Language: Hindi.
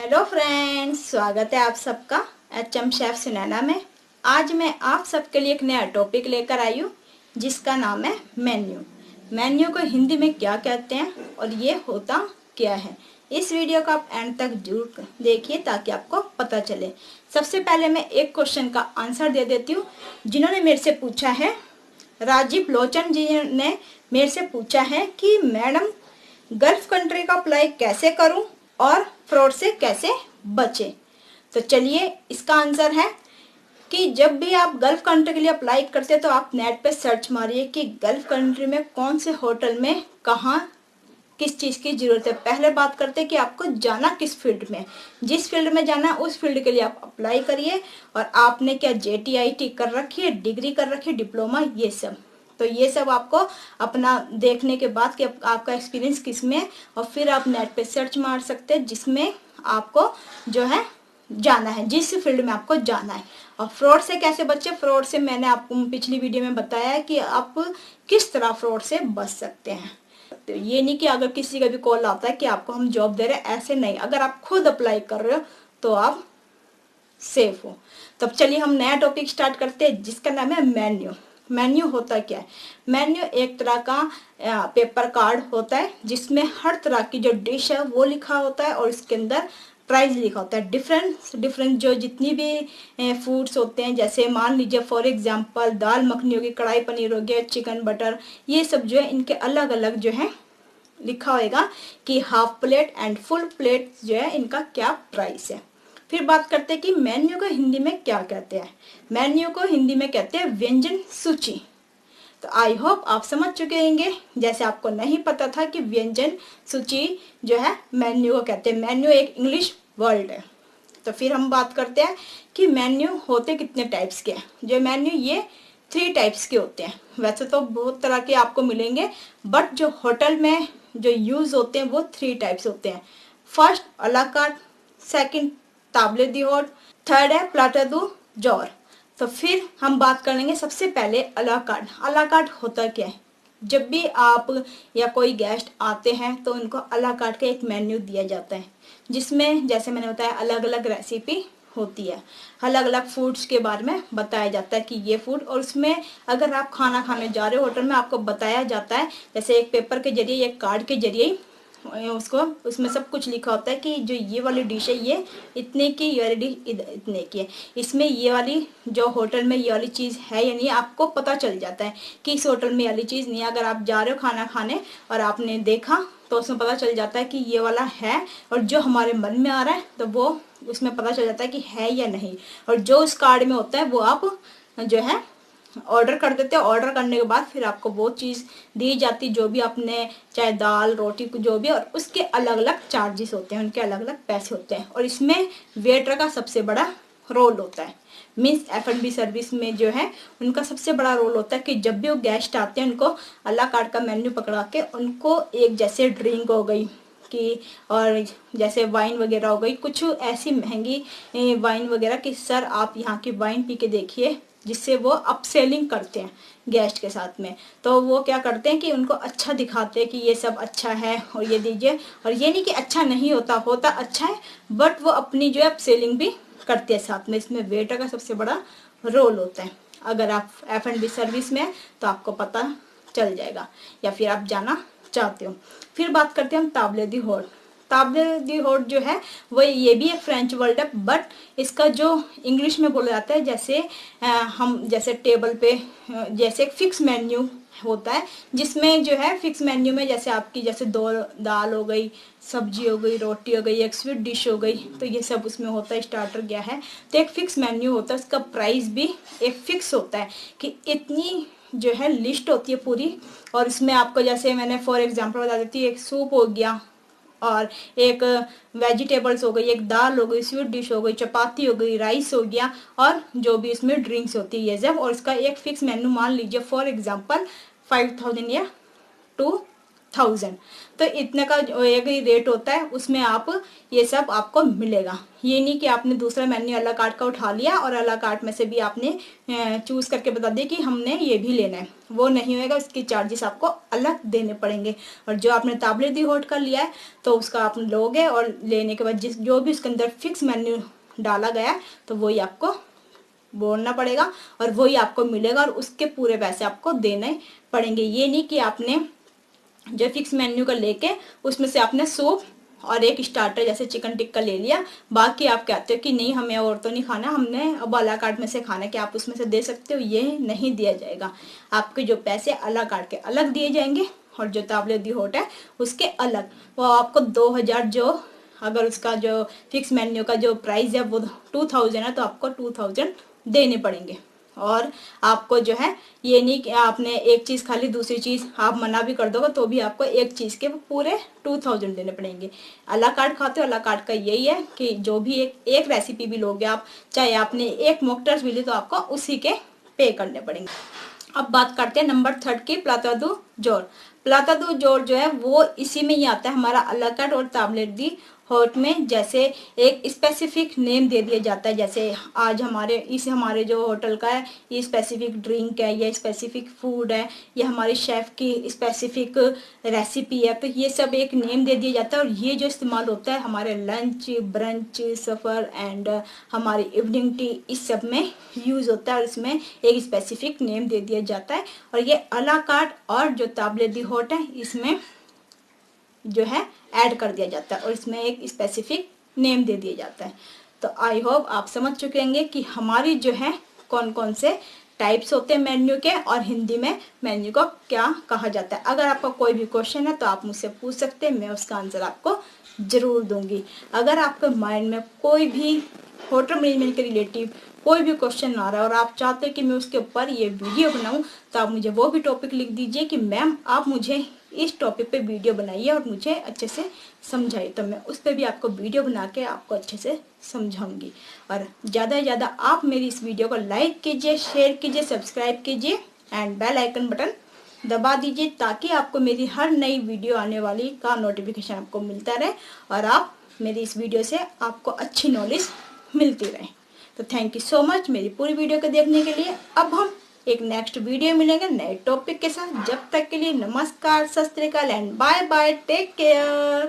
हेलो फ्रेंड्स, स्वागत है आप सबका HM शेफ सुनैना में। आज मैं आप सबके लिए एक नया टॉपिक लेकर आई हूँ जिसका नाम है मेन्यू। मेन्यू को हिंदी में क्या कहते हैं और ये होता क्या है। इस वीडियो को आप एंड तक जरूर देखिए ताकि आपको पता चले। सबसे पहले मैं एक क्वेश्चन का आंसर दे देती हूँ जिन्होंने मेरे से पूछा है। राजीव लोचन जी ने मेरे से पूछा है कि मैडम गल्फ कंट्री का अप्लाई कैसे करूं और फ्रॉड से कैसे बचे। तो चलिए, इसका आंसर है कि जब भी आप गल्फ कंट्री के लिए अप्लाई करते हैं तो आप नेट पे सर्च मारिए कि गल्फ कंट्री में कौन से होटल में कहाँ किस चीज़ की ज़रूरत है। पहले बात करते हैं कि आपको जाना किस फील्ड में, जिस फील्ड में जाना उस फील्ड के लिए आप अप्लाई करिए। और आपने क्या JTIT कर रखी है, डिग्री कर रखी है, डिप्लोमा, ये सब। तो ये सब आपको अपना देखने के बाद कि आपका एक्सपीरियंस किस में है और फिर आप नेट पे सर्च मार सकते हैं जिसमें आपको जो है जाना है, जिस फील्ड में आपको जाना है। और फ्रॉड से कैसे बचे, फ्रॉड से मैंने आपको पिछली वीडियो में बताया है कि आप किस तरह फ्रॉड से बच सकते हैं। तो ये नहीं कि अगर किसी का भी कॉल आता है कि आपको हम जॉब दे रहे हैं, ऐसे नहीं। अगर आप खुद अप्लाई कर रहे हो तो आप सेफ हो। तब चलिए हम नया टॉपिक स्टार्ट करते हैं जिसका नाम है मेन्यू। मेन्यू होता क्या है? मेन्यू एक तरह का पेपर कार्ड होता है जिसमें हर तरह की जो डिश है वो लिखा होता है और इसके अंदर प्राइस लिखा होता है। डिफरेंट जो जितनी भी फूड्स होते हैं, जैसे मान लीजिए फॉर एग्जांपल दाल मखनी होगी, कढ़ाई पनीर हो गया, चिकन बटर, ये सब जो है इनके अलग अलग जो है लिखा होएगा कि half plate and full plate जो है इनका क्या प्राइस है। फिर बात करते हैं कि मेन्यू को हिंदी में क्या कहते हैं। मेन्यू को हिंदी में कहते हैं व्यंजन सूची। तो आई होप आप समझ चुके होंगे, जैसे आपको नहीं पता था कि व्यंजन सूची जो है मेन्यू को कहते हैं। मेन्यू एक इंग्लिश वर्ड है। तो फिर हम बात करते हैं कि मेन्यू होते कितने टाइप्स के हैं। जो मेन्यू ये 3 टाइप्स के होते हैं। वैसे तो बहुत तरह के आपको मिलेंगे, बट जो होटल में जो यूज़ होते हैं वो 3 टाइप्स होते हैं। फर्स्ट अला कार्ट, सेकंड ताबले दी होट, थर्ड है प्लाटर दू जोर। तो फिर हम बात कर लेंगे सबसे पहले अला कार्ट। अला कार्ट होता क्या है? जब भी आप या कोई गेस्ट आते हैं तो उनको अला कार्ट का एक मेन्यू दिया जाता है जिसमें जैसे मैंने बताया अलग अलग रेसिपी होती है, अलग अलग फूड्स के बारे में बताया जाता है कि ये फूड। और उसमें अगर आप खाना खाने जा रहे हो होटल में, आपको बताया जाता है जैसे एक पेपर के जरिए, एक कार्ड के जरिए उसको उसमें सब कुछ लिखा होता है कि जो ये वाली डिश है ये इतने की, ये वाली डिश इतने की है, इसमें ये वाली जो होटल में ये वाली चीज़ है या नहीं, आपको पता चल जाता है कि इस होटल में ये वाली चीज़ नहीं है। अगर आप जा रहे हो खाना खाने और आपने देखा तो उसमें पता चल जाता है कि ये वाला है, और जो हमारे मन में आ रहा है तो वो उसमें पता चल जाता है कि है या नहीं। और जो उस कार्ड में होता है वो आप जो है ऑर्डर कर देते हैं। ऑर्डर करने के बाद फिर आपको वो चीज़ दी जाती जो भी आपने, चाहे दाल रोटी जो भी, और उसके अलग अलग चार्जेस होते हैं, उनके अलग अलग पैसे होते हैं। और इसमें वेटर का सबसे बड़ा रोल होता है। मीन्स F&B सर्विस में जो है उनका सबसे बड़ा रोल होता है कि जब भी वो गेस्ट आते हैं उनको अला कार्ट का मेन्यू पकड़ा के उनको एक जैसे ड्रिंक हो गई कि, और जैसे वाइन वगैरह हो गई, कुछ ऐसी महंगी वाइन वगैरह कि सर आप यहाँ की वाइन पी के देखिए, जिससे वो अपसेलिंग करते हैं गेस्ट के साथ में। तो वो क्या करते हैं कि उनको अच्छा दिखाते हैं कि ये सब अच्छा है और ये दीजिए। और ये नहीं कि अच्छा नहीं होता, होता अच्छा है, बट वो अपनी जो है अपसेलिंग भी करते हैं साथ में। इसमें वेटर का सबसे बड़ा रोल होता है। अगर आप F&B सर्विस में हैं तो आपको पता चल जाएगा या फिर आप जाना चाहते हो। फिर बात करते हैं हम ताबले दी होट। ताबले दी होट जो है वो ये भी एक फ्रेंच वर्ड है, बट इसका जो इंग्लिश में बोला जाता है जैसे हम जैसे टेबल पे जैसे एक फिक्स मेन्यू होता है जिसमें जो है फिक्स मेन्यू में जैसे आपकी जैसे 2 दाल हो गई, सब्जी हो गई, रोटी हो गई, एक स्वीट डिश हो गई, तो ये सब उसमें होता है। स्टार्टर क्या है तो एक फिक्स मेन्यू होता है, उसका प्राइस भी एक फिक्स होता है कि इतनी जो है लिस्ट होती है पूरी। और इसमें आपको जैसे मैंने फॉर एग्जांपल बता देती हूँ, एक सूप हो गया और एक वेजिटेबल्स हो गई, एक दाल हो गई, स्वीट डिश हो गई, चपाती हो गई, राइस हो गया, और जो भी इसमें ड्रिंक्स होती है ये सब। और इसका एक फिक्स मेन्यू मान लीजिए फॉर एग्जांपल 5000 या 2 1000। तो इतने का जो एक ही रेट होता है, उसमें आप ये सब आपको मिलेगा। ये नहीं कि आपने दूसरा मेन्यू अला कार्ट का उठा लिया और अला कार्ट में से भी आपने चूज करके बता दिया कि हमने ये भी लेना है, वो नहीं होएगा। उसकी चार्जेस आपको अलग देने पड़ेंगे। और जो आपने ताबले दी होट का लिया है तो उसका आप लोगे और लेने के बाद जो भी उसके अंदर फिक्स मेन्यू डाला गया है तो वही आपको बोलना पड़ेगा और वही आपको मिलेगा, और उसके पूरे पैसे आपको देने पड़ेंगे। ये नहीं कि आपने जो फिक्स मेन्यू का लेके उसमें से आपने सूप और एक स्टार्टर जैसे चिकन टिक्का ले लिया, बाकी आप कहते हो कि नहीं हमें और तो नहीं खाना, हमने अब अला कार्ट में से खाना, कि आप उसमें से दे सकते हो, ये नहीं दिया जाएगा। आपके जो पैसे अला कार्ट के अलग दिए जाएंगे और जो ताबले दी होट है उसके अलग। वो आपको 2000, जो अगर उसका जो फिक्स मेन्यू का जो प्राइस है वो 2000 है तो आपको 2000 देने पड़ेंगे। और आपको जो है ये नहीं कि आपने एक चीज़ खा ली, दूसरी चीज़ आप मना भी कर दोगे तो भी आपको एक चीज़ के पूरे 2000 देने पड़ेंगे। अला कार्ट खाते हो, अला कार्ट का यही है कि जो भी एक रेसिपी भी लोगे आप, चाहे आपने एक मॉकटेल्स भी ली तो आपको उसी के पे करने पड़ेंगे। अब बात करते हैं नंबर 3 की, प्लाता दू जोर। प्लाता दू जोर जो है वो इसी में ही आता है हमारा अला कार्ट और ताबले दी होट में। जैसे एक स्पेसिफिक नेम दे दिया जाता है, जैसे आज हमारे जो होटल का है ये स्पेसिफिक ड्रिंक है, ये स्पेसिफिक फूड है, ये हमारे शेफ की स्पेसिफिक रेसिपी है, तो ये सब एक नेम दे दिया जाता है। और ये जो इस्तेमाल होता है हमारे लंच, ब्रंच, सफ़र एंड हमारी इवनिंग टी, इस सब में यूज़ होता है और इसमें एक स्पेसिफिक नेम दे दिया जाता है। और ये अला कार्ट और जो ताबले दी होट है इसमें जो है ऐड कर दिया जाता है और इसमें एक स्पेसिफिक नेम दे दिया जाता है। तो आई होप आप समझ चुके होंगे कि हमारी जो है कौन कौन से टाइप्स होते हैं मेन्यू के, और हिंदी में मेन्यू को क्या कहा जाता है। अगर आपका कोई भी क्वेश्चन है तो आप मुझसे पूछ सकते हैं, मैं उसका आंसर आपको ज़रूर दूंगी। अगर आपके माइंड में कोई भी होटल मैनेजमेंट के रिलेटिव कोई भी क्वेश्चन आ रहा है और आप चाहते हैं कि मैं उसके ऊपर ये वीडियो बनाऊं, तो आप मुझे वो भी टॉपिक लिख दीजिए कि मैम आप मुझे इस टॉपिक पे वीडियो बनाइए और मुझे अच्छे से समझाइए, तो मैं उस पर भी आपको वीडियो बना के आपको अच्छे से समझाऊंगी। और ज़्यादा से ज़्यादा आप मेरी इस वीडियो को लाइक कीजिए, शेयर कीजिए, सब्सक्राइब कीजिए एंड बेल आइकन बटन दबा दीजिए, ताकि आपको मेरी हर नई वीडियो आने वाली का नोटिफिकेशन आपको मिलता रहे और आप मेरी इस वीडियो से आपको अच्छी नॉलेज मिलती रहे। तो थैंक यू सो मच मेरी पूरी वीडियो को देखने के लिए। अब हम एक नेक्स्ट वीडियो मिलेंगे नए टॉपिक के साथ। जब तक के लिए नमस्कार, सत श्री अकाल and bye bye, take care.